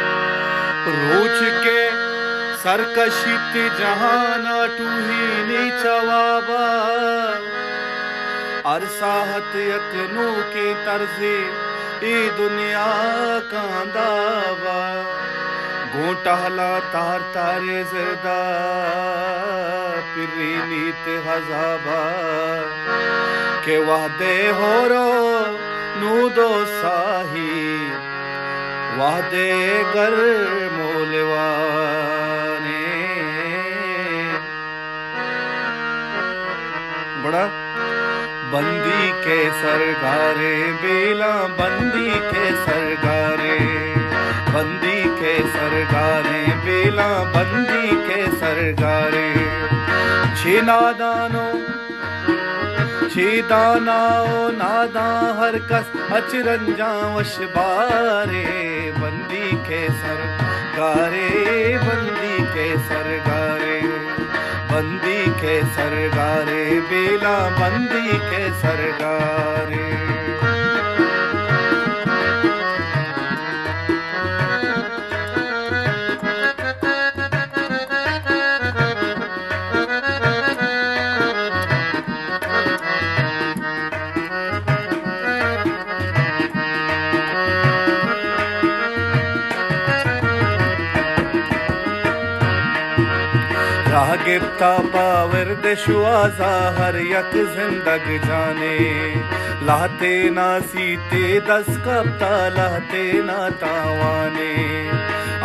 रोज के सरकशित जहाना टूही नीचवाबा अरसाहत यकनों के तरजे ए दुनिया कांदावा गोटहला तार तारे ज़रदा पिरी नीत हजाबा के वादे हो रो नूदो साही वादे गर मोलवाने बड़ा बंदी के सरगारे बेला बंदी के सरगारे बंदी के सरगारे बेला बंदी के सरगारे छिनादानो छिदानाओ नादा हर कस अचरंजा वशबारे बंदी के सरगारे बंदी के सरगारे बंदी के सरगारे बेला बंदी के सरगारे गिफ्ता पावर दिशुआजा हर यक जिंदग जाने लाते ना सीते दस कप्ता लाते ना तावाने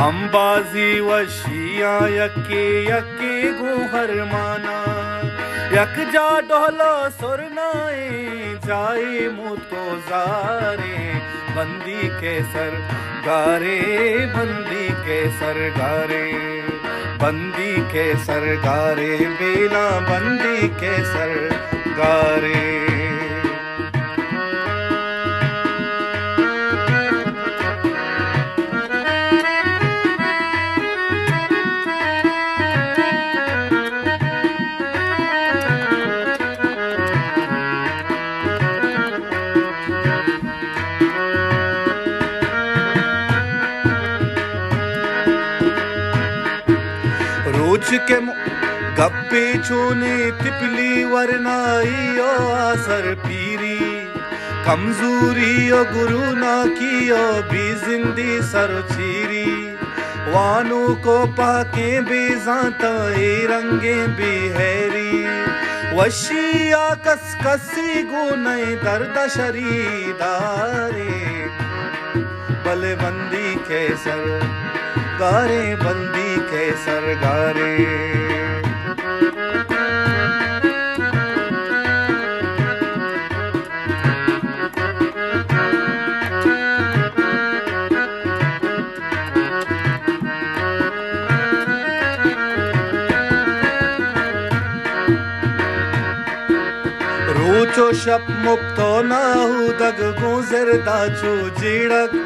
अंबाजी वशिया यके यके गुहर माना यक जा डोलो सुरनाए जाए मुतो जारे बंदी के सर गारे बंदी के सर गारे बंदी के सरगारे बेला बंदी के सरगारे रोज के गप्पे चोने तिपली वरनाई ओ आसर पीरी कमजोरी ओ गुरु ना की ओ भी जिंदी सरचीरी वानों को पाके बेजाता ए रंगे बेहरी वशिया कस कसी गुने दर्द शरीदारे बले बंदी के सर गारे बंदी के सरगारे रोचो शप मुक्तो नाहु दग गुजर दाचो जीड़क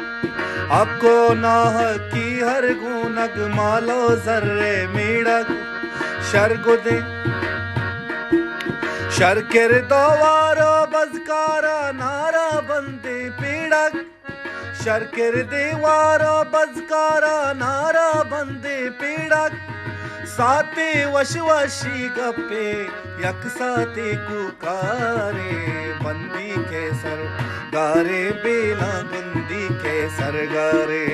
आपको नाह की हर गुनग मालो जर्रे मीड़क शरगुदे शरकिर दोवारो बजकारा नारा बंदे पीड़क शरकिर देवारो बजकारा नारा बंदे पीड़क साते वशवशी गप्पे यक साते कुकारे बंदी के सर गारे बेला बंदी के सरगारे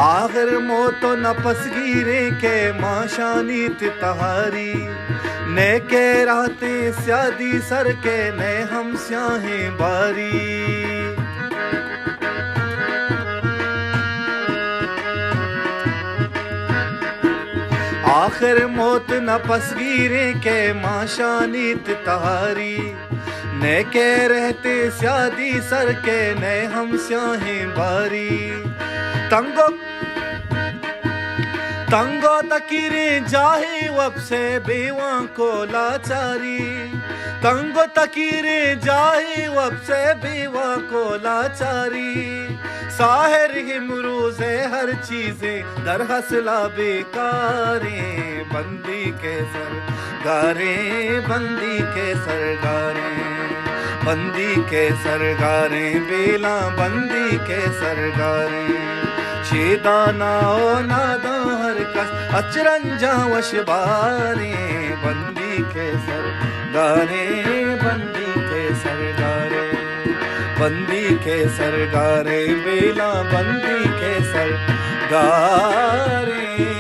आखिर मोतो नपसगीरे के माशानीत तहारी ने के रहते स्यादी सर के ने हम स्याहें बारी आखिर मौत न पसगीरे के माशानीत तहारी ने के रहते स्यादी सर के ने हम स्याहें बारी तंगो तकीरे जाहे वब से बेवा को लाचारी, तंगो तकीरे जाहे वब से बेवा को लाचारी। साहिर हिमरूज़े हर चीज़ें दर हसला बेकारे, बंदी के सर गारे, बंदी के सर गारे, बंदी के सर गारे, बेला बंदी के सर गारे। शेदाना ओ नादा हर कस अचरंजा वशबारे, बंदी के सर गारे, बंदी के सर गारे, बंदी के सर गारे, बेला बंदी के सर गारे।